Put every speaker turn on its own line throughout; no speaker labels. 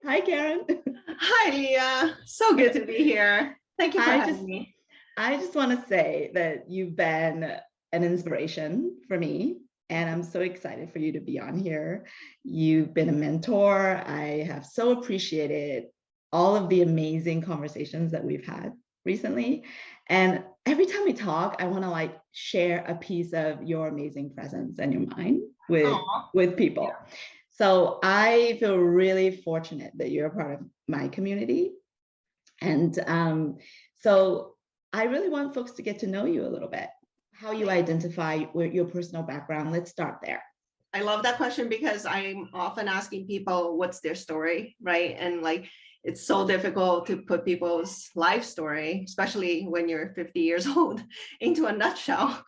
Hi, Karen.
Hi, Leah. So good to be here. Thank you for
I just
having me.
I just want to say that you've been an inspiration for me, and I'm so excited for you to be on here. You've been a mentor. I have so appreciated all of the amazing conversations that we've had recently. And every time we talk, I want to share a piece of your amazing presence and your mind with
Oh,
with
yeah.
people. So I feel really fortunate that you're a part of my community. And so I really want folks to get to know you a little bit, how you identify with your personal background. Let's start there.
I love that question because I'm often asking people what's their story, right? And it's so difficult to put people's life story, especially when you're 50 years old, into a nutshell.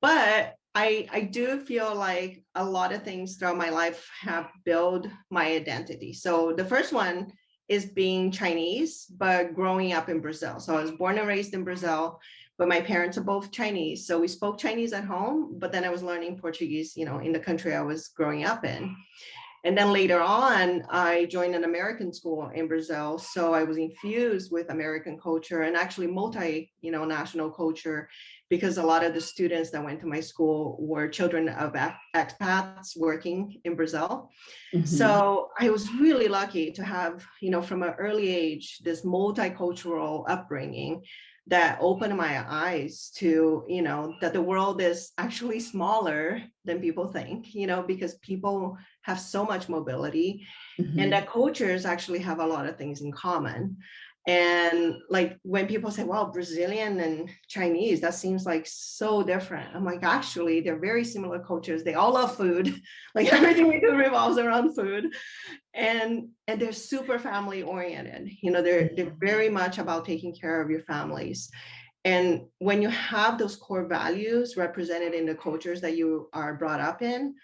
But I do feel like a lot of things throughout my life have built my identity. So the first one is being Chinese, but growing up in Brazil. So I was born and raised in Brazil, but my parents are both Chinese. So we spoke Chinese at home, but then I was learning Portuguese, in the country I was growing up in. And then later on, I joined an American school in Brazil. So I was infused with American culture and actually national culture, because a lot of the students that went to my school were children of expats working in Brazil.
Mhm.
So I was really lucky to have, from an early age, this multicultural upbringing that opened my eyes to, that the world is actually smaller than people think, because people have so much mobility, and
Mhm.
that cultures actually have a lot of things in common. And like when people say, well, Brazilian and Chinese, that seems like so different. I'm like, actually, they're very similar cultures. They all love food. Like everything we do revolves around food. And they're super family oriented. They're very much about taking care of your families. And when you have those core values represented in the cultures that you are brought up in,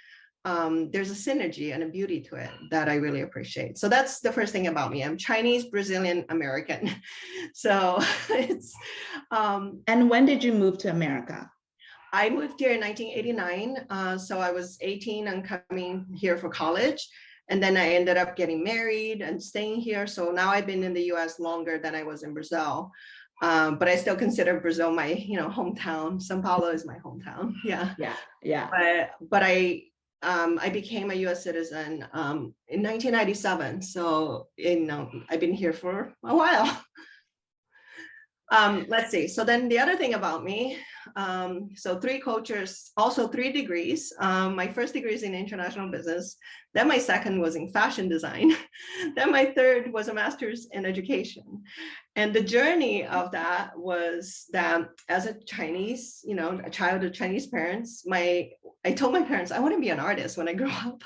there's a synergy and a beauty to it that I really appreciate. So that's the first thing about me. I'm Chinese, Brazilian, American. So it's,
And when did you move to America?
I moved here in 1989. So I was 18 and coming here for college. And then I ended up getting married and staying here. So now I've been in the US longer than I was in Brazil. But I still consider Brazil my, hometown. São Paulo is my hometown. Yeah.
Yeah, yeah.
But I became a U.S. citizen in 1997. So I've been here for a while. Let's see. So then the other thing about me, so three cultures, also 3 degrees. My first degree is in international business. Then my second was in fashion design. Then my third was a master's in education. And the journey of that was that as a Chinese, a child of Chinese parents, I told my parents I want to be an artist when I grow up.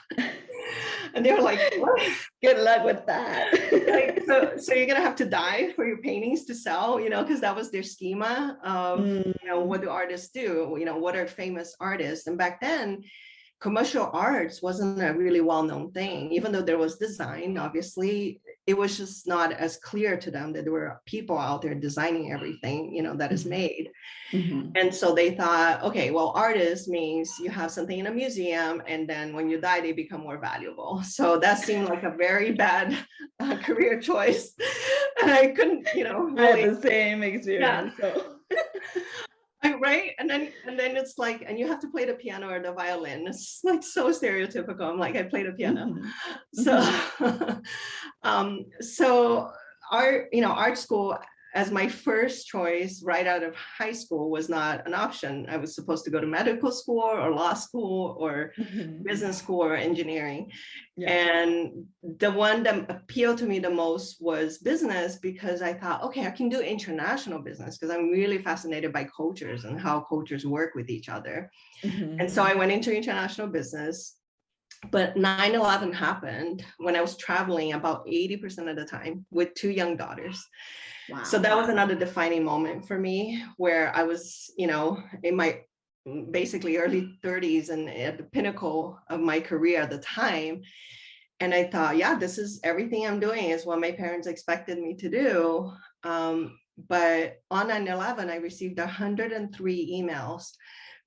And they were like, what?
Good luck with that.
Like, so you're gonna have to die for your paintings to sell, because that was their schema of, what
Mm.
do artists do? What are famous artists? And back then, commercial arts wasn't a really well-known thing. Even though there was design, obviously, it was just not as clear to them that there were people out there designing everything, that is
Mhm.
made.
Mhm.
And so they thought, okay, well, artist means you have something in a museum, and then when you die, they become more valuable. So that seemed like a very bad career choice. And I couldn't,
I had
really,
the same
yeah.
experience. So
Right. And then it's like, and you have to play the piano or the violin. It's like so stereotypical. I'm like, I play the piano.
mhm.
So,
Mhm.
so art school as my first choice right out of high school was not an option. I was supposed to go to medical school or law school or
Mhm.
business school or engineering.
Yeah.
And the one that appealed to me the most was business, because I thought, okay, I can do international business because I'm really fascinated by cultures and how cultures work with each other. And
Mhm.
so I went into international business. But 9/11 happened when I was traveling about 80% of the time with 2 young daughters. So
Wow.
that was another defining moment for me, where I was, in my basically early 30s and at the pinnacle of my career at the time. And I thought, yeah, this is everything I'm doing is what my parents expected me to do. But on 9/11, I received 103 emails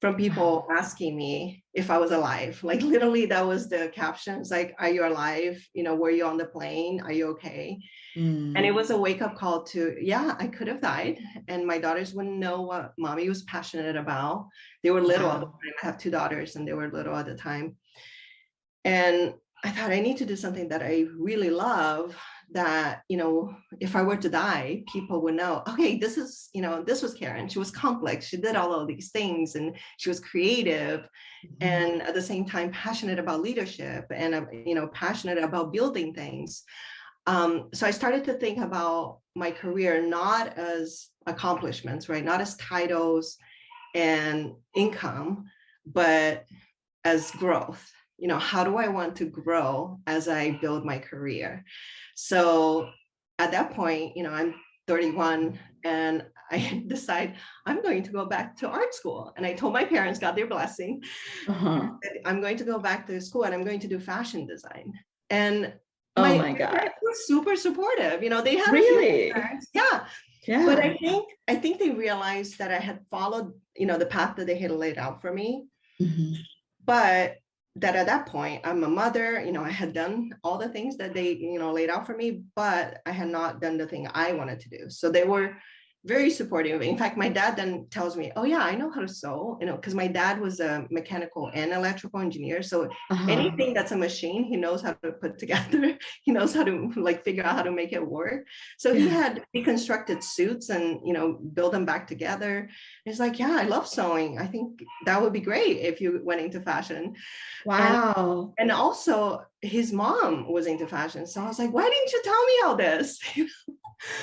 from people asking me if I was alive. Like literally that was the captions, like, are you alive? You know, were you on the plane? Are you okay? And it was a wake-up call to, yeah, I could have died. And my daughters wouldn't know what mommy was passionate about. They were little at the time. I have 2 daughters and they were little at the time. And I thought I need to do something that I really love, that, you know, if I were to die, people would know, okay, this is, you know, this was Karin. She was complex. She did all of these things and she was creative and at the same time passionate about leadership and, you know, passionate about building things. So I started to think about my career not as accomplishments, right? Not as titles and income, but as growth. You know, how do I want to grow as I build my career? So at that point, you know, I'm 31 and I decide I'm going to go back to art school. And I told my parents, got their blessing, that I'm going to go back to school and I'm going to do fashion design. And
oh my God,
parents were super supportive. You know, they had
really,
a few concerns. Yeah. But I think they realized that I had followed, you know, the path that they had laid out for me. But that at that point, I'm a mother, you know, I had done all the things that they, you know, laid out for me, but I had not done the thing I wanted to do. So they were very supportive. In fact, my dad then tells me, oh yeah, I know how to sew, you know, because my dad was a mechanical and electrical engineer. So anything that's a machine, he knows how to put together. He knows how to like figure out how to make it work. So he had deconstructed suits and, you know, build them back together. It's like, yeah, I love sewing. I think that would be great if you went into fashion.
Wow.
And also his mom was into fashion. So I was like, why didn't you tell me all this?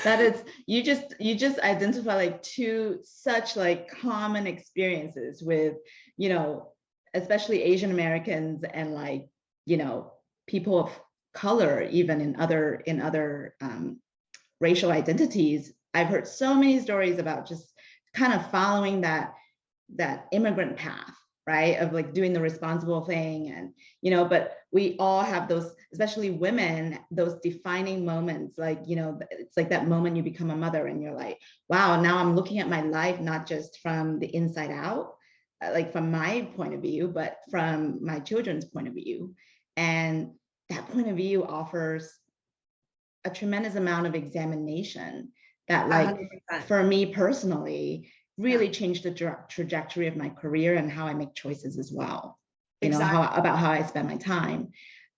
That is, you just identify like 2 such like common experiences with, you know, especially Asian Americans and like, you know, people of color, even in other racial identities. I've heard so many stories about just kind of following that immigrant path, right, of like doing the responsible thing. And, you know, but we all have those, especially women, those defining moments, like, you know, it's like that moment you become a mother and you're like, wow, now I'm looking at my life not just from the inside out, like from my point of view, but from my children's point of view. And that point of view offers a tremendous amount of examination that, like,
100%.
for me personally, really changed the trajectory of my career and how I make choices as well. You know, about how I spend my time.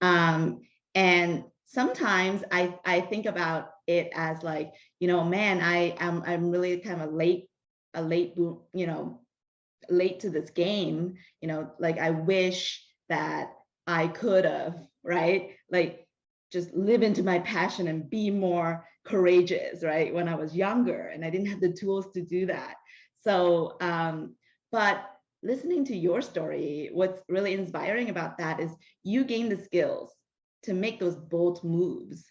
And sometimes I think about it as like, you know, man, I'm really kind of a late boom, you know, late to this game, you know, like I wish that I could have, right? Like just live into my passion and be more courageous, right? When I was younger and I didn't have the tools to do that. So, but listening to your story, what's really inspiring about that is you gain the skills to make those bold moves,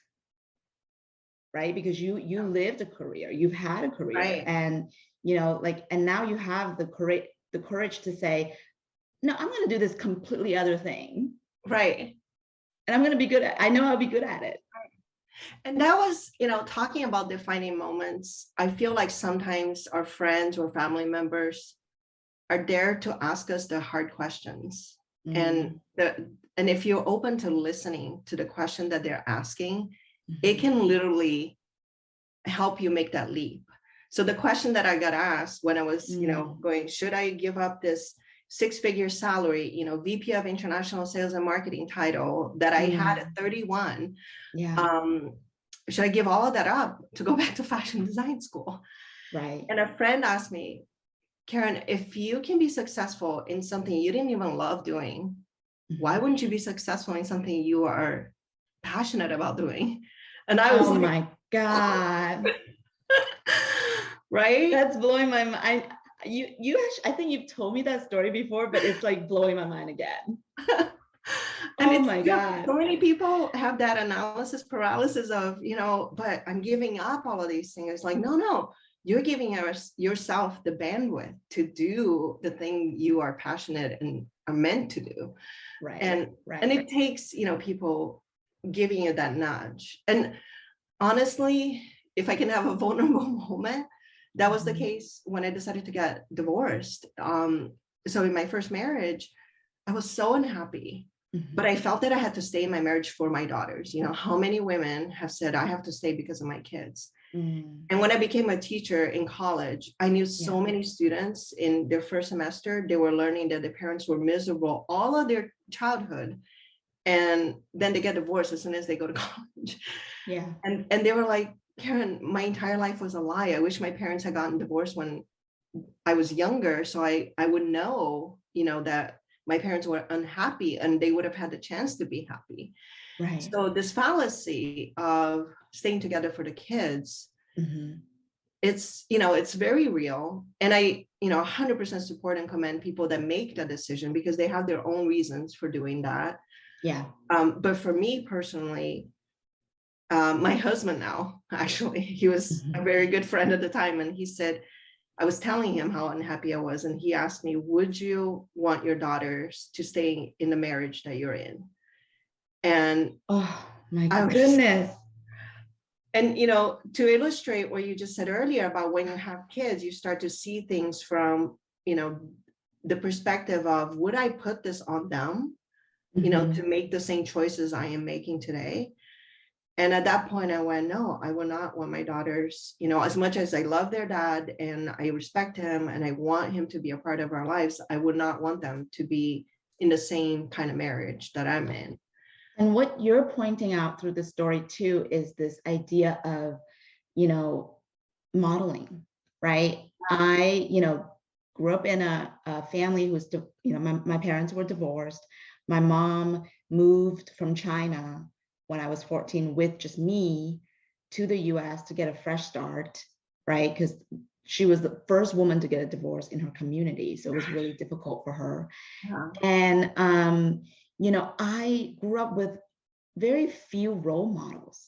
right? Because you lived a career, you've had a career, and, you know, like, and now you have the courage to say, no, I'm going to do this completely other thing,
right?
And I'm going to be good at. I know I'll be good at it.
And that was, you know, talking about defining moments. I feel like sometimes our friends or family members are there to ask us the hard questions. And if you're open to listening to the question that they're asking, it can literally help you make that leap. So the question that I got asked when I was, you know, going, should I give up this 6-figure salary, you know, VP of International Sales and Marketing title that I had at 31? Should I give all of that up to go back to fashion design school?
Right.
And a friend asked me, Karin, if you can be successful in something you didn't even love doing, why wouldn't you be successful in something you are passionate about doing? And I was
oh my God.
Right?
That's blowing my mind. You actually, I think you've told me that story before, but it's like blowing my mind again.
And
oh my God.
So many people have that analysis paralysis of, you know, but I'm giving up all of these things. It's like, no, you're giving yourself the bandwidth to do the thing you are passionate and are meant to do.
Right.
And it takes, you know, people giving you that nudge. And honestly, if I can have a vulnerable moment, that was the case when I decided to get divorced. so in my first marriage, I was so unhappy, but I felt that I had to stay in my marriage for my daughters. You know, how many women have said, I have to stay because of my kids? And when I became a teacher in college, I knew so many students in their first semester, they were learning that their parents were miserable all of their childhood. And then they get divorced as soon as they go to college.
Yeah.
And they were like, Karin, my entire life was a lie. I wish my parents had gotten divorced when I was younger, so I would know, you know, that my parents were unhappy and they would have had the chance to be happy.
Right.
So this fallacy of staying together for the kids, it's, you know, it's very real. And I, you know, 100% support and commend people that make that decision because they have their own reasons for doing that.
Yeah.
But for me personally, my husband now, actually, he was a very good friend at the time. And he said, I was telling him how unhappy I was. And he asked me, would you want your daughters to stay in the marriage that you're in? And
oh my goodness.
And, you know, to illustrate what you just said earlier about when you have kids, you start to see things from, you know, the perspective of, would I put this on them, you know, to make the same choices I am making today? And at that point, I went, no, I will not want my daughters, you know, as much as I love their dad and I respect him and I want him to be a part of our lives, I would not want them to be in the same kind of marriage that I'm in.
And what you're pointing out through the story too is this idea of, you know, modeling, right? I, you know, grew up in a family who's, you know, my parents were divorced. My mom moved from China when I was 14 with just me to the US to get a fresh start, right? Because she was the first woman to get a divorce in her community. So it was really difficult for her.
Yeah.
And, you know, I grew up with very few role models.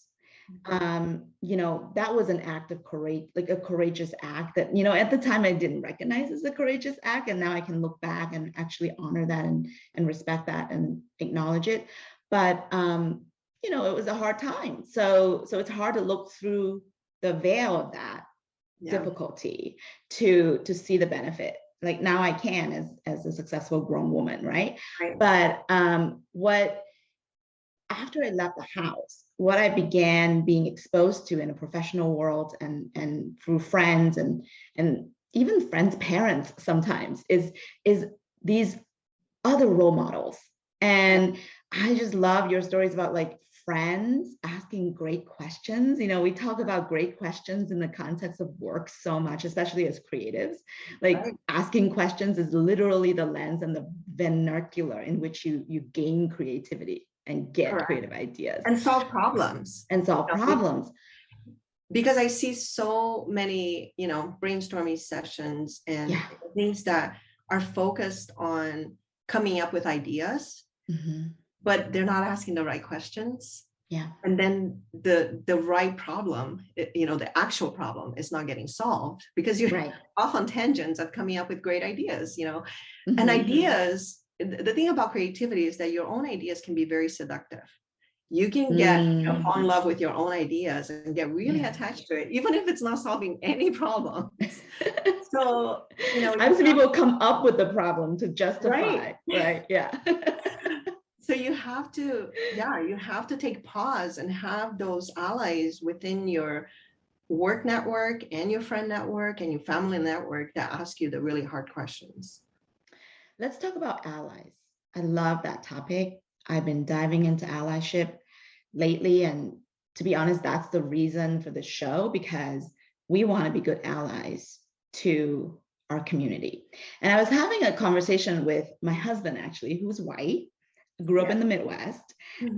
You know, that was an act of courage, like a courageous act that, you know, at the time I didn't recognize as a courageous act. And now I can look back and actually honor that and respect that and acknowledge it. But, you know, it was a hard time. So it's hard to look through the veil of that difficulty to see the benefit. Like now I can as a successful grown woman, right? But what after I left the house, what I began being exposed to in the professional world and through friends and even friends' parents sometimes is these other role models. And I just love your stories about like friends asking great questions. You know, we talk about great questions in the context of work so much, especially as creatives. Like asking questions is literally the lens and the vernacular in which you gain creativity and get creative ideas.
And solve problems. Because I see so many, you know, brainstorming sessions and things that are focused on coming up with ideas, but they're not asking the right questions. And then the right problem, you know, the actual problem is not getting solved because you're off on tangents of coming up with great ideas, you know, and ideas. The thing about creativity is that your own ideas can be very seductive. You can get fall in love with your own ideas and get really attached to it, even if it's not solving any problems. So, you know,
I've seen people come up with the problem to justify, right? Yeah.
So you have to, you have to take pause and have those allies within your work network and your friend network and your family network that ask you the really hard questions.
Let's talk about allies. I love that topic. I've been diving into allyship lately. And to be honest, that's the reason for the show, because we want to be good allies to our community. And I was having a conversation with my husband, actually, who's white, grew up in the Midwest,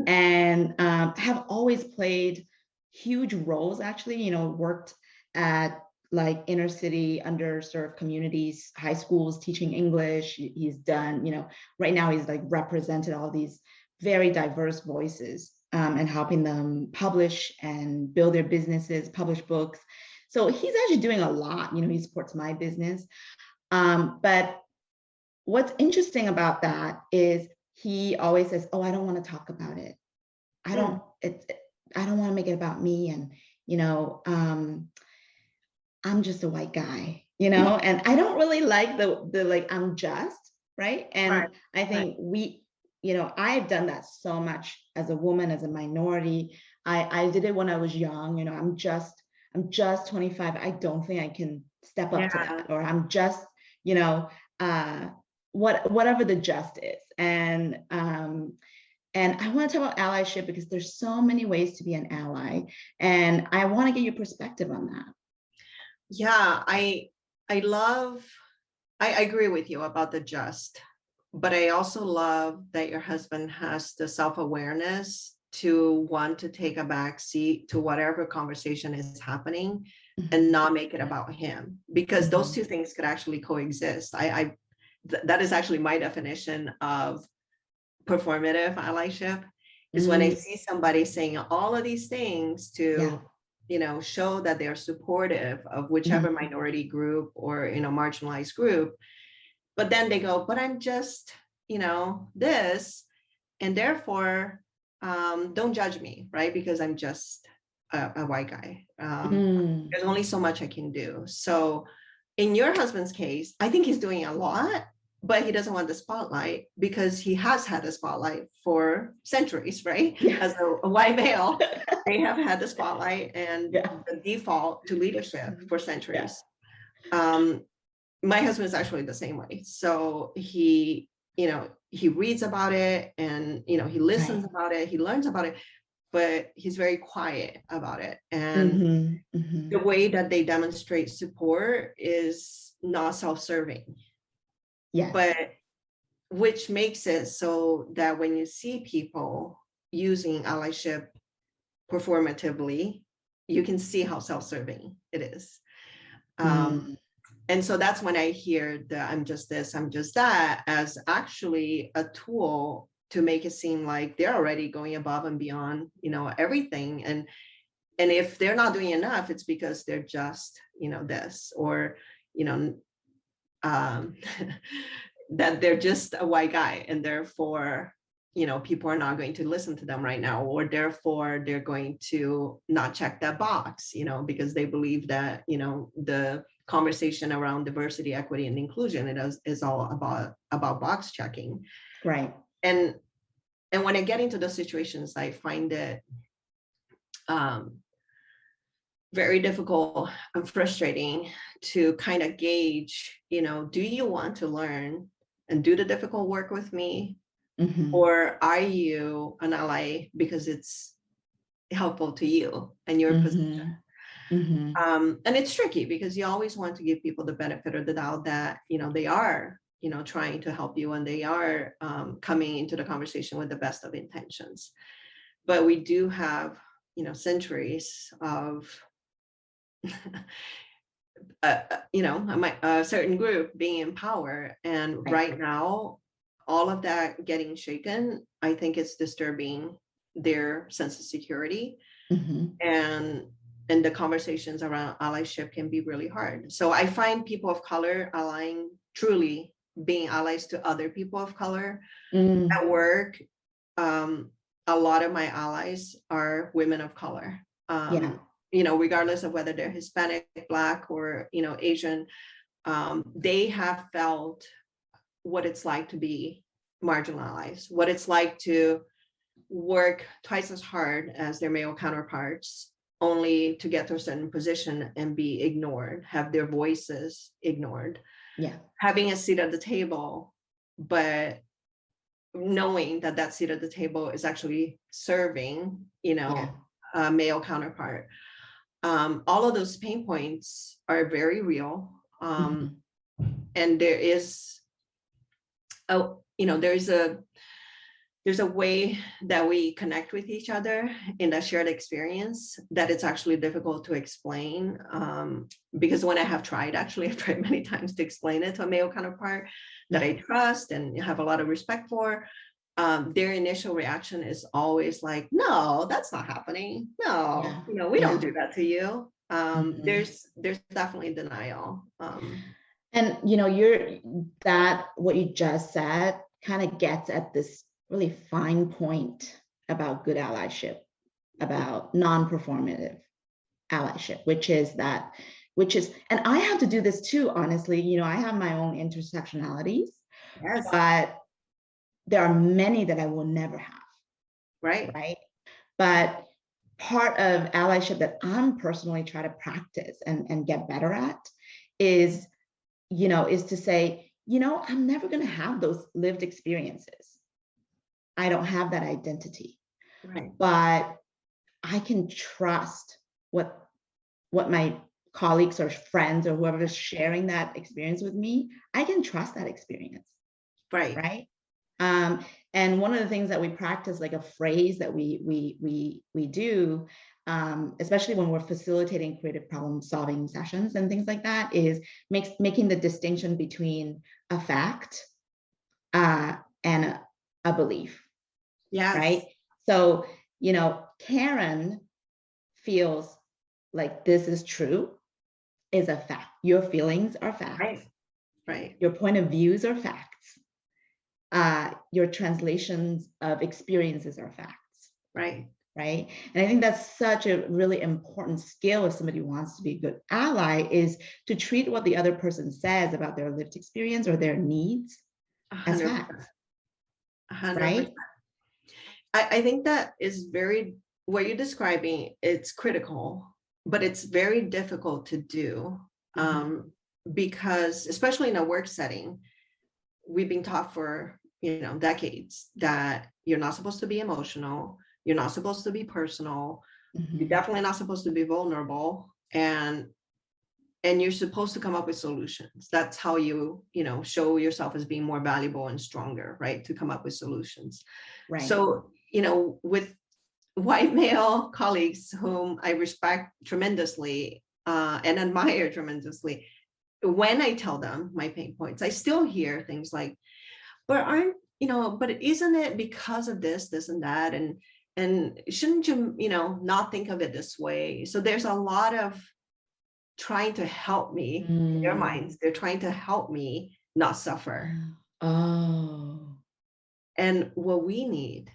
and have always played huge roles, actually, you know, worked at like inner city, underserved communities, high schools, teaching English. He's done, you know, right now he's like represented all these very diverse voices and helping them publish and build their businesses, publish books. So he's actually doing a lot, you know, he supports my business. But what's interesting about that is he always says, oh, I don't want to talk about it. I don't want to make it about me. And, you know, I'm just a white guy, you know, and I don't really like the like, I'm just, right? And
Right.
I think I've done that so much as a woman, as a minority. I did it when I was young. I'm just 25. I don't think I can step up to
Yeah.
that, or I'm just, you know, whatever the just is. And I want to talk about allyship because there's so many ways to be an ally, and I want to get your perspective on that.
Yeah, I agree with you about the just, but I also love that your husband has the self-awareness to want to take a back seat to whatever conversation is happening and
Mhm.
not make it about him, because those
Mhm.
two things could actually coexist. That is actually my definition of performative allyship, is when I
Mm,
see somebody saying all of these things
yeah.
to, show that they're supportive of whichever
Mhm.
minority group or, marginalized group, but then they go, but I'm just, this, and therefore, don't judge me, right? Because I'm just a white guy.
Mm,
There's only so much I can do. So in your husband's case, I think he's doing a lot, but he doesn't want the spotlight because he has had the spotlight for centuries, right?
yeah.
As a white male, they have had the spotlight and
Yeah.
the default to leadership for
Yeah.
centuries. Um, my husband is actually the same way. So he reads about it, and he listens
Right.
about it, he learns about it, but he's very quiet about it. And
Mhm.
the
Mhm.
way that they demonstrate support is not self-serving,
Yes.
but which makes it so that when you see people using allyship performatively, you can see how self-serving it is.
Mm,
And so that's when I hear the I'm just this, I'm just that as actually a tool to make it seem like they're already going above and beyond, everything. And if they're not doing enough, it's because they're just, this, or, you know, um, that they're just a white guy, and therefore, people are not going to listen to them right now, or therefore they're going to not check that box, because they believe that, the conversation around diversity, equity, and inclusion, is all about box checking.
right.
And when I get into those situations, I find it um, very difficult and frustrating to kind of gauge, do you want to learn and do the difficult work with me?
Mhm.
Or are you an ally because it's helpful to you and your position?
Mhm. Mhm.
And it's tricky because you always want to give people the benefit of the doubt that, they are, trying to help you, and they are coming into the conversation with the best of intentions. But we do have, centuries of a certain group being in power, and
Right.
right now all of that getting shaken, I think it's disturbing their sense of security,
Mhm.
and the conversations around allyship can be really hard. So I find people of color allying, truly being allies to other people of color
Mm,
at work. um, a lot of my allies are women of color,
yeah.
regardless of whether they're Hispanic, Black, or Asian. They have felt what it's like to be marginalized, what it's like to work twice as hard as their male counterparts, only to get to a certain position and be ignored, have their voices ignored,
Yeah.
having a seat at the table, but knowing that that seat at the table is actually serving,
Yeah.
a male counterpart. All of those pain points are very real.
Mhm.
And there is there's a way that we connect with each other in that shared experience that it's actually difficult to explain, because when I've tried many times to explain it to a male counterpart that I trust and have a lot of respect for. Their initial reaction is always like, no, that's not happening. No,
Yeah.
we don't
Yeah.
do that to you.
Mhm.
There's definitely denial.
And what you just said kind of gets at this really fine point about good allyship, about non-performative allyship, and I have to do this too, honestly. I have my own intersectionalities.
Yes.
but there are many that I will never have.
Right.
Right. But part of allyship that I'm personally trying to practice and get better at is, is to say, I'm never going to have those lived experiences. I don't have that identity.
Right.
But I can trust what my colleagues or friends or whoever is sharing that experience with me. I can trust that experience.
Right.
Right. And one of the things that we practice, like a phrase that we do, especially when we're facilitating creative problem solving sessions and things like that, is making the distinction between a fact and a belief.
Yes.
Right. So, Karin feels like this is true is a fact. Your feelings are facts.
Right. Right.
Your point of views are facts. Your translations of experiences are facts.
Right.
Right. And I think that's such a really important skill if somebody wants to be a good ally, is to treat what the other person says about their lived experience or their needs
100%.
as facts.
100%.
Right.
I think that is what you're describing, it's critical, but it's very difficult to do because, especially in a work setting, we've been taught for decades that you're not supposed to be emotional, you're not supposed to be personal, you're definitely not supposed to be vulnerable, and you're supposed to come up with solutions. That's how you show yourself as being more valuable and stronger, right? To come up with solutions.
Right.
So with white male colleagues whom I respect tremendously and admire tremendously, when I tell them my pain points, I still hear things like, but isn't it because of this and that? And shouldn't you, not think of it this way? So there's a lot of trying to help me in their minds. They're trying to help me not suffer.
Oh.
And what we need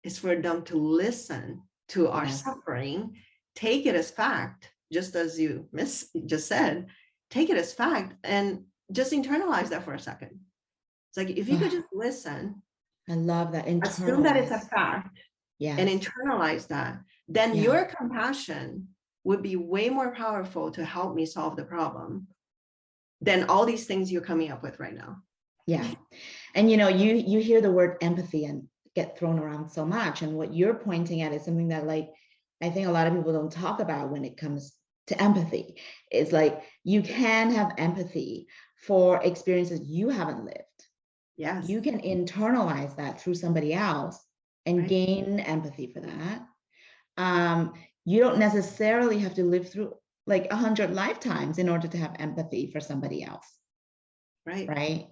is for them to listen to our suffering, take it as fact, just as you just said, take it as fact and just internalize that for a second. It's like, if you could just listen.
I love that.
Assume that it's a fact and internalize that, then your compassion would be way more powerful to help me solve the problem than all these things you're coming up with right now.
Yeah. And you hear the word empathy and get thrown around so much. And what you're pointing at is something that, like, I think a lot of people don't talk about when it comes to empathy. It's like, you can have empathy for experiences you haven't lived.
Yes.
You can internalize that through somebody else and gain empathy for that. You don't necessarily have to live through like 100 lifetimes in order to have empathy for somebody else. Right.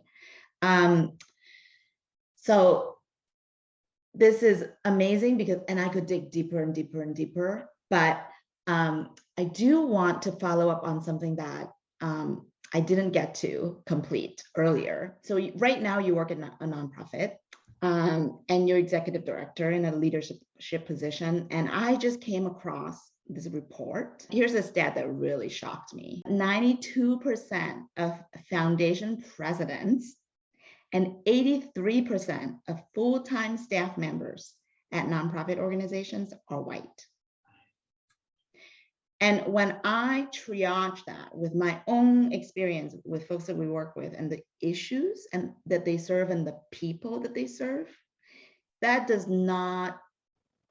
So this is amazing and I could dig deeper and deeper and deeper, but I do want to follow up on something that I didn't get to complete earlier. So right now you work in a nonprofit and you're executive director in a leadership position. And I just came across this report. Here's a stat that really shocked me. 92% of foundation presidents and 83% of full-time staff members at nonprofit organizations are white. And when I triage that with my own experience with folks that we work with and the issues and that they serve and the people that they serve, that does not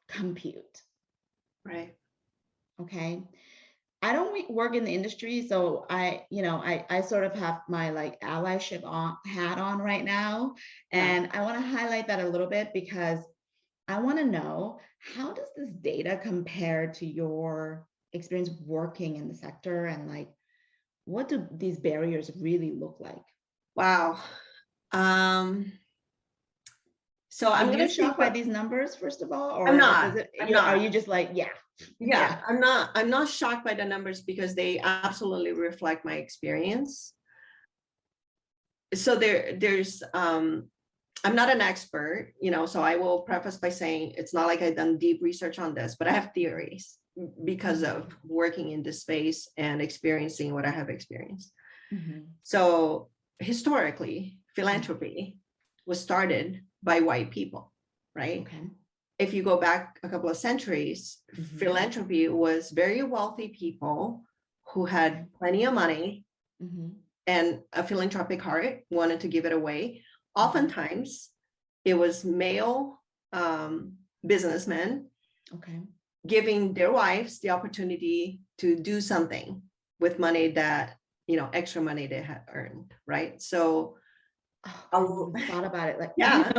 compute.
Right.
Okay. I don't work in the industry, so I sort of have my like allyship hat on right now. And I want to highlight that a little bit because I want to know, how does this data compare to your experience working in the sector, and like, what do these barriers really look like?
Wow. So I'm going to
shocked by these numbers, first of all, or
I'm not.
Are you just like,
I'm not shocked by the numbers because they absolutely reflect my experience. So there's I'm not an expert, so I will preface by saying it's not like I've done deep research on this, but I have theories because of working in this space and experiencing what I have experienced. So historically, philanthropy was started by white people, right?
Okay.
If you go back a couple of centuries, philanthropy was very wealthy people who had plenty of money and a philanthropic heart, wanted to give it away. Oftentimes, it was male businessmen giving their wives the opportunity to do something with money that, extra money they had earned, right? So
I thought about it. Like,
yeah,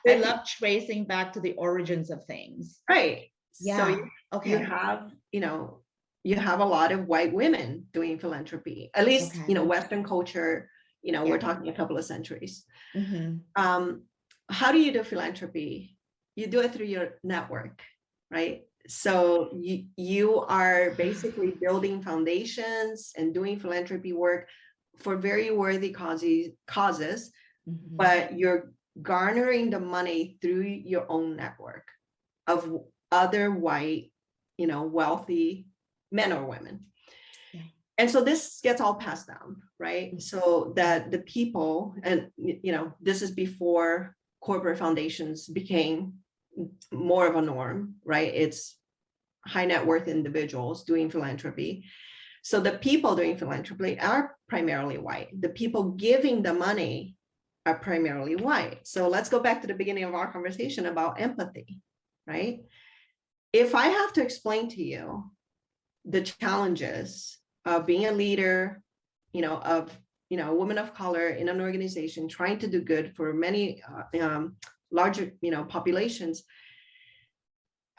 I love tracing back to the origins of things.
Right.
Yeah.
So you have a lot of white women doing philanthropy, at least, Western culture, we're talking a couple of centuries. How do you do philanthropy? You do it through your network, right? So you are basically building foundations and doing philanthropy work for very worthy causes, but you're garnering the money through your own network of other white, wealthy men or women. Yeah. And so this gets all passed down, right? So that the people, and, this is before corporate foundations became more of a norm, right? It's high net worth individuals doing philanthropy. So the people doing philanthropy are primarily white. The people giving the money are primarily white. So let's go back to the beginning of our conversation about empathy, right? If I have to explain to you the challenges of being a leader, a woman of color in an organization trying to do good for many larger, populations,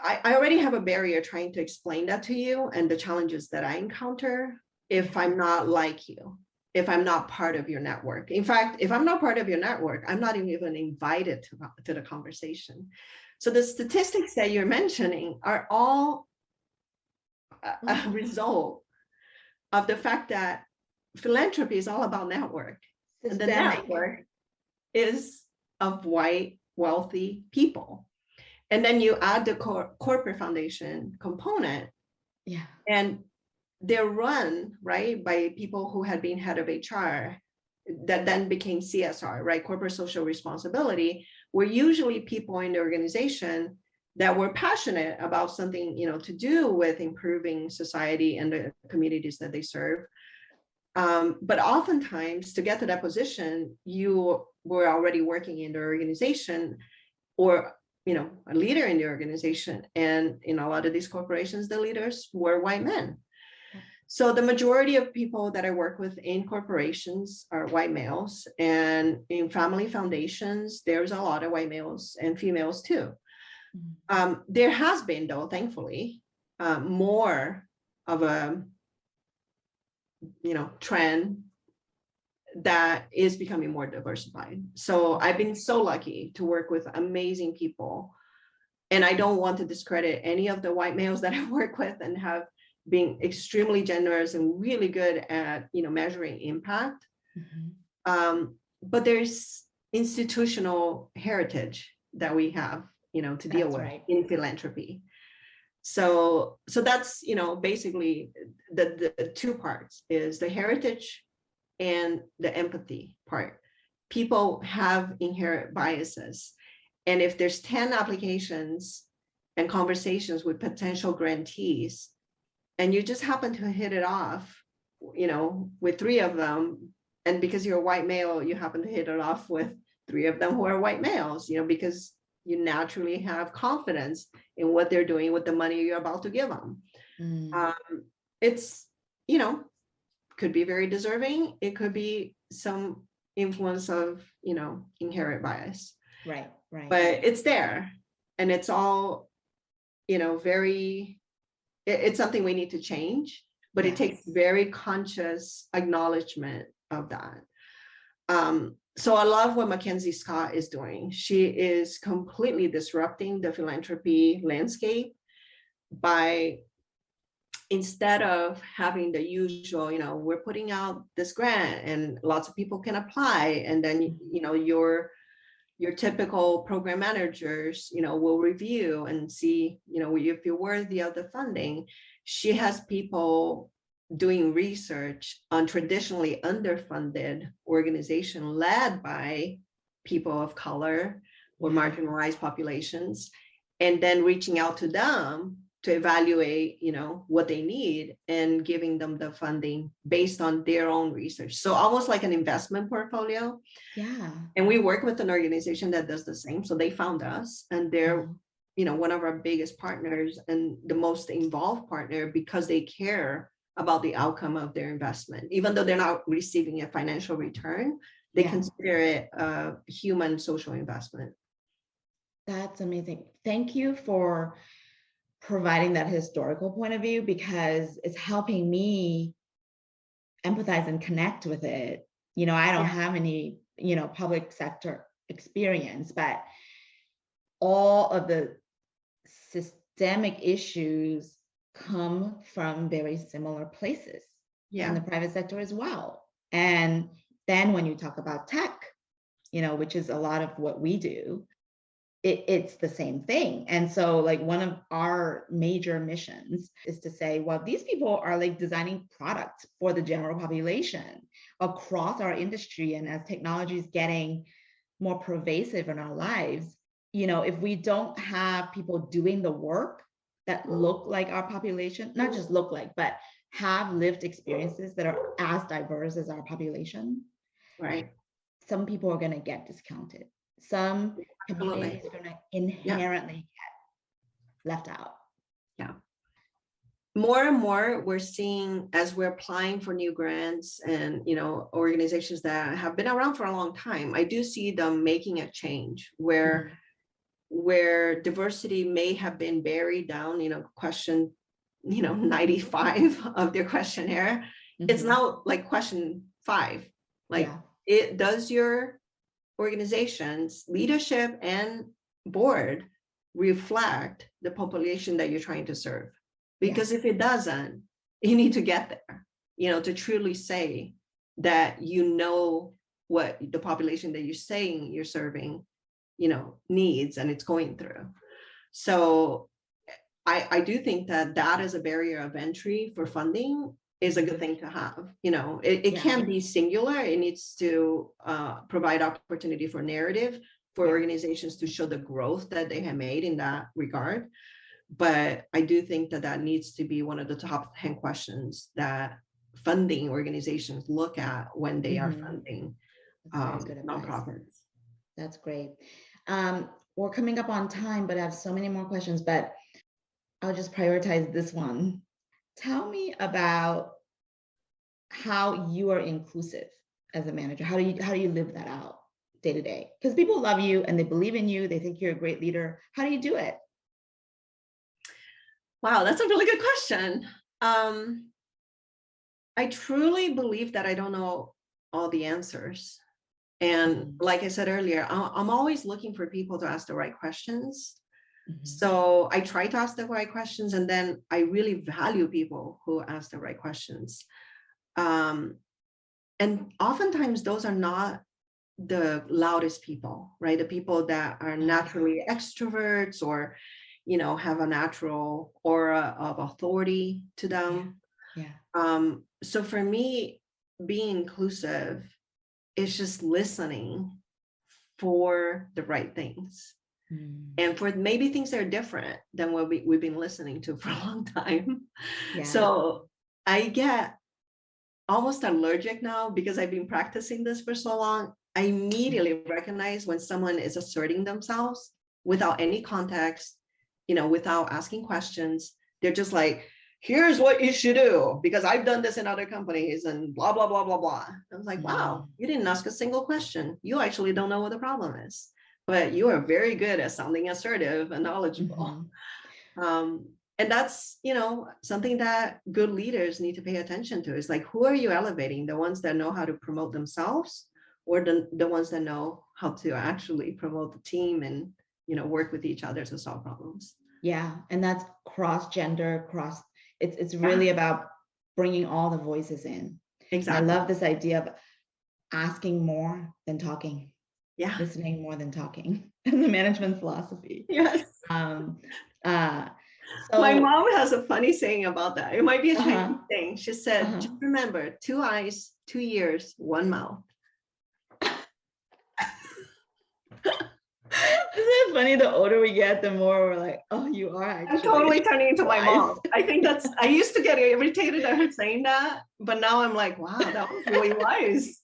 I already have a barrier trying to explain that to you and the challenges that I encounter if I'm not like you, if I'm not part of your network. In fact, if I'm not part of your network, I'm not even invited to the conversation. So the statistics that you're mentioning are all a result of the fact that philanthropy is all about network. And the network is of white, wealthy people. And then you add the corporate foundation component. Yeah. And they're run, right, by people who had been head of HR that then became CSR, right, corporate social responsibility, were usually people in the organization that were passionate about something, to do with improving society and the communities that they serve. But oftentimes to get to that position, you were already working in the organization or a leader in the organization. And in a lot of these corporations, the leaders were white men. So the majority of people that I work with in corporations are white males, and in family foundations, there's a lot of white males and females too. There has been, though, thankfully, more of a trend that is becoming more diversified. So I've been so lucky to work with amazing people, and I don't want to discredit any of the white males that I work with and have been extremely generous and really good at measuring impact. But there's institutional heritage that we have to deal with in philanthropy. So that's basically the two parts is the heritage and the empathy part. People have inherent biases, and if there's 10 applications and conversations with potential grantees, and you just happen to hit it off, with 3 of them, and because you're a white male, you happen to hit it off with 3 of them who are white males, because you naturally have confidence in what they're doing with the money you're about to give them. It's, could be very deserving. It could be some influence of, inherent bias. Right. But it's there, and it's all, it's something we need to change, but it takes very conscious acknowledgement of that. So I love what Mackenzie Scott is doing. She is completely disrupting the philanthropy landscape by, instead of having the usual, we're putting out this grant and lots of people can apply, and then, your typical program managers, will review and see, if you're worthy of the funding. She has people doing research on traditionally underfunded organization led by people of color or marginalized populations, and then reaching out to them to evaluate, what they need and giving them the funding based on their own research. So almost like an investment portfolio.
Yeah.
And we work with an organization that does the same. So they found us, and they're, one of our biggest partners and the most involved partner, because they care about the outcome of their investment. Even though they're not receiving a financial return, they consider it a human social investment.
That's amazing. Thank you for providing that historical point of view, because it's helping me empathize and connect with it. I don't have any, public sector experience, but all of the systemic issues come from very similar places in the private sector as well. And then when you talk about tech, which is a lot of what we do, it's the same thing. And so like one of our major missions is to say, well, these people are like designing products for the general population across our industry. And as technology is getting more pervasive in our lives, if we don't have people doing the work that look like our population, not just look like, but have lived experiences that are as diverse as our population,
right?
Some people are going to get discounted. Some communities are going to inherently get left out.
Yeah. More and more we're seeing, as we're applying for new grants and, organizations that have been around for a long time, I do see them making a change where diversity may have been buried down, question, 95 of their questionnaire. It's now like question 5. Like, it does your organization's leadership and board reflect the population that you're trying to serve? Because if it doesn't, you need to get there, to truly say that what the population that you're saying you're serving, needs and it's going through. So I do think that is a barrier of entry for funding is a good thing to have. It can't be singular. It needs to provide opportunity for narrative for organizations to show the growth that they have made in that regard. But I do think that needs to be one of the top 10 questions that funding organizations look at when they are funding nonprofits.
That's great. We're coming up on time, but I have so many more questions, but I'll just prioritize this one. Tell me about how you are inclusive as a manager. How do you live that out day to day? Because people love you and they believe in you. They think you're a great leader. How do you do it?
Wow, that's a really good question. I truly believe that I don't know all the answers. And like I said earlier, I'm always looking for people to ask the right questions. So I try to ask the right questions, and then I really value people who ask the right questions. And oftentimes those are not the loudest people, right? The people that are naturally extroverts or, have a natural aura of authority to them. So for me, being inclusive is just listening for the right things. And for maybe things that are different than what we've been listening to for a long time. So I get almost allergic now because I've been practicing this for so long. I immediately recognize when someone is asserting themselves without any context, without asking questions. They're just like, here's what you should do because I've done this in other companies and blah, blah, blah, blah, blah. I was like, wow, you didn't ask a single question. You actually don't know what the problem is. But you are very good at sounding assertive and knowledgeable. And that's, something that good leaders need to pay attention to. Is like, who are you elevating? The ones that know how to promote themselves, or the ones that know how to actually promote the team and, work with each other to solve problems.
Yeah. And that's cross-gender, it's really about bringing all the voices in. Exactly. I love this idea of asking more than talking. Listening more than talking. The management philosophy.
Yes.
So
my mom has a funny saying about that. It might be a Chinese thing. She said, just remember, 2 eyes, 2 ears, 1 mouth.
it funny? The older we get, the more we're like, oh, you are
I'm
actually
totally turning into my
wise.
mom. I think I used to get irritated at her saying that, but now I'm like, wow, that was really wise.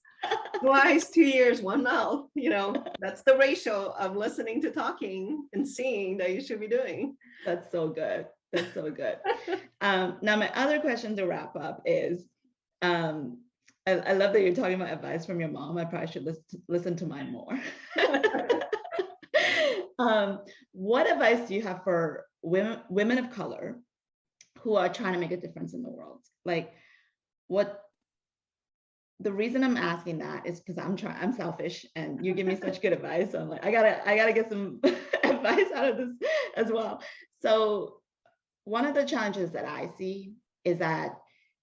Wise, 2 years, one mouth. That's the ratio of listening to talking and seeing that you should be doing.
That's so good. That's so good. Now, my other question to wrap up is, I love that you're talking about advice from your mom. I probably should listen to mine more. What advice do you have for women of color who are trying to make a difference in the world? Like, the reason I'm asking that is because I'm selfish, and you give me such good advice. So I'm like, I gotta get some advice out of this as well. So one of the challenges that I see is that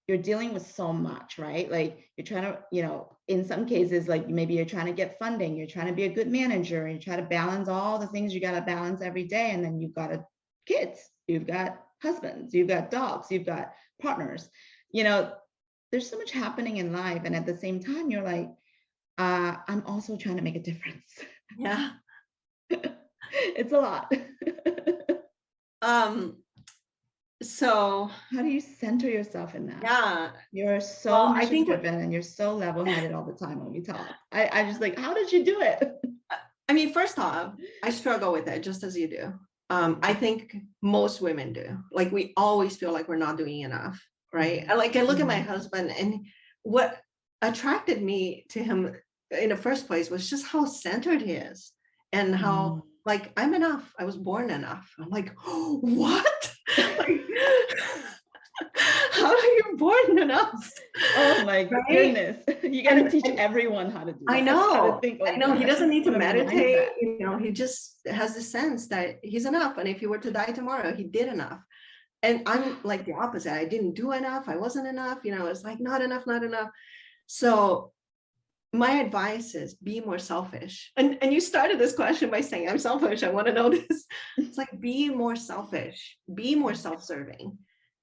you're dealing with so much, right? Like, you're trying to, in some cases, like maybe you're trying to get funding, you're trying to be a good manager, and you try to balance all the things you got to balance every day. And then you've got kids, you've got husbands, you've got dogs, you've got partners, there's so much happening in life. And at the same time, you're like, I'm also trying to make a difference.
Yeah.
It's a lot.
So
how do you center yourself in that?
Yeah.
You're so mission driven, and you're so level-headed all the time when we talk. I just like, how did you do it?
I mean, first off, I struggle with it just as you do. I think most women do. Like, we always feel like we're not doing enough, right? I look at my husband, and what attracted me to him in the first place was just how centered he is, and how like, I'm enough. I was born enough. I'm like, oh, what? Like, how are you born enough?
Oh my goodness. You got to teach everyone how to do that.
I know.
How to think like
I know.
that.
He doesn't need to meditate. He just has the sense that he's enough. And if he were to die tomorrow, he did enough. And I'm like the opposite. I didn't do enough. I wasn't enough. It's like, not enough, not enough. So my advice is be more selfish. And you started this question by saying, I'm selfish. I want to know this. It's like, be more selfish, be more self-serving,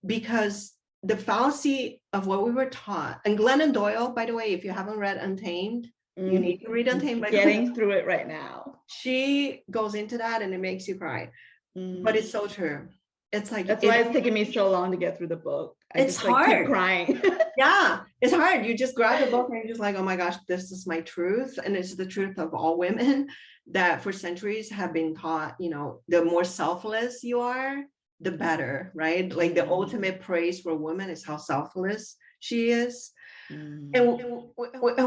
because the fallacy of what we were taught, and Glennon Doyle, by the way, if you haven't read Untamed, you need to read Untamed.
Getting through it right now.
She goes into that and it makes you cry. But it's so true. It's like,
that's why it's taking me so long to get through the book.
It's hard.
Keep crying.
Yeah, it's hard. You just grab the book and you're just like, oh my gosh, this is my truth. And it's the truth of all women that for centuries have been taught, the more selfless you are, the better, right? Like, the ultimate praise for a woman is how selfless she is. And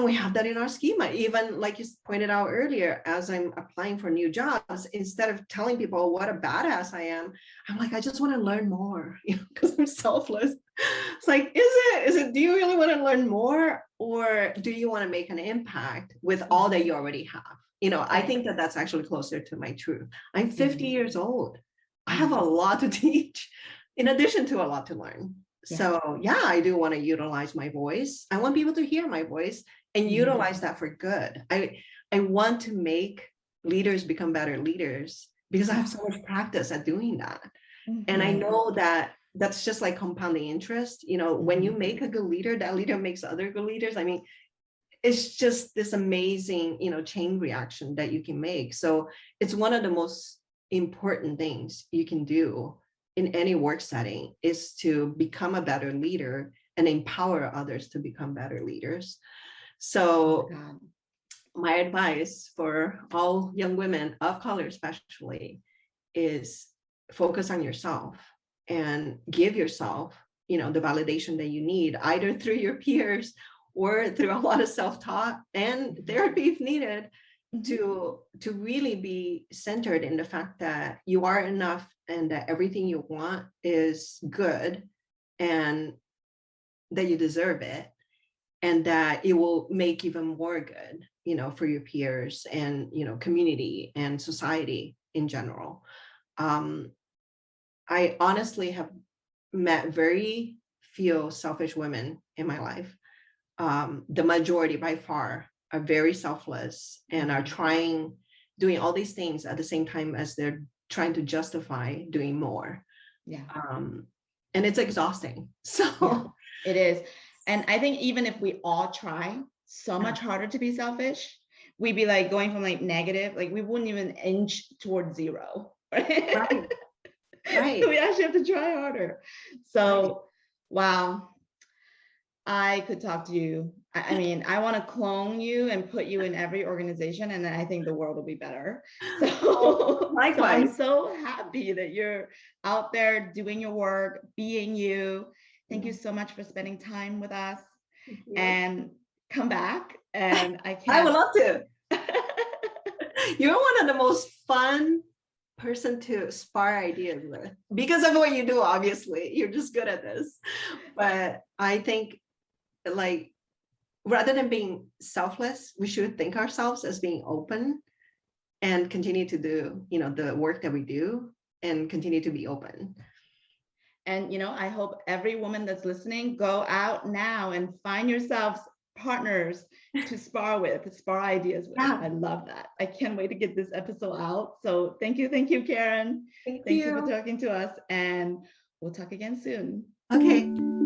we have that in our schema. Even like you pointed out earlier, as I'm applying for new jobs, instead of telling people what a badass I am, I'm like, I just want to learn more, because I'm selfless. It's like, is it, do you really want to learn more, or do you want to make an impact with all that you already have? I think that that's actually closer to my truth. I'm 50 years old. I have a lot to teach, in addition to a lot to learn. So yeah, I do want to utilize my voice. I want people to hear my voice and utilize that for good. I want to make leaders become better leaders, because I have so much practice at doing that. And I know that that's just like compounding interest. When you make a good leader, that leader makes other good leaders. I mean, it's just this amazing, chain reaction that you can make. So it's one of the most important things you can do in any work setting, is to become a better leader and empower others to become better leaders. So my advice for all young women of color especially is focus on yourself and give yourself, the validation that you need, either through your peers or through a lot of self-taught and therapy if needed, to really be centered in the fact that you are enough, and that everything you want is good, and that you deserve it, and that it will make even more good, for your peers and, community and society in general. I honestly have met very few selfish women in my life. The majority by far are very selfless and are doing all these things at the same time as they're trying to justify doing more. And it's exhausting. So
it is. And I think even if we all try so much harder to be selfish, we'd be like going from like negative, like we wouldn't even inch towards zero. Right.
Right. Right.
So we actually have to try harder. So,
Right.
wow. I could talk to you. I mean, I want to clone you and put you in every organization, and then I think the world will be better. So, so I'm
Likewise.
so happy that you're out there doing your work, being you. Thank you so much for spending time with us.
Thank you.
And come back. And I
I would
can't.
love to. You're one of the most fun person to spar ideas with because of what you do. Obviously, you're just good at this. But I think, like, rather than being selfless, we should think ourselves as being open and continue to do, you know, the work that we do and continue to be open.
And, you know, I hope every woman that's listening, go out now and find yourselves partners to spar with, spar ideas with.
Yeah.
I love that. I can't wait to get this episode out. So thank you, Karin.
Thank
you for
you.
talking to us, and we'll talk again soon.
Okay.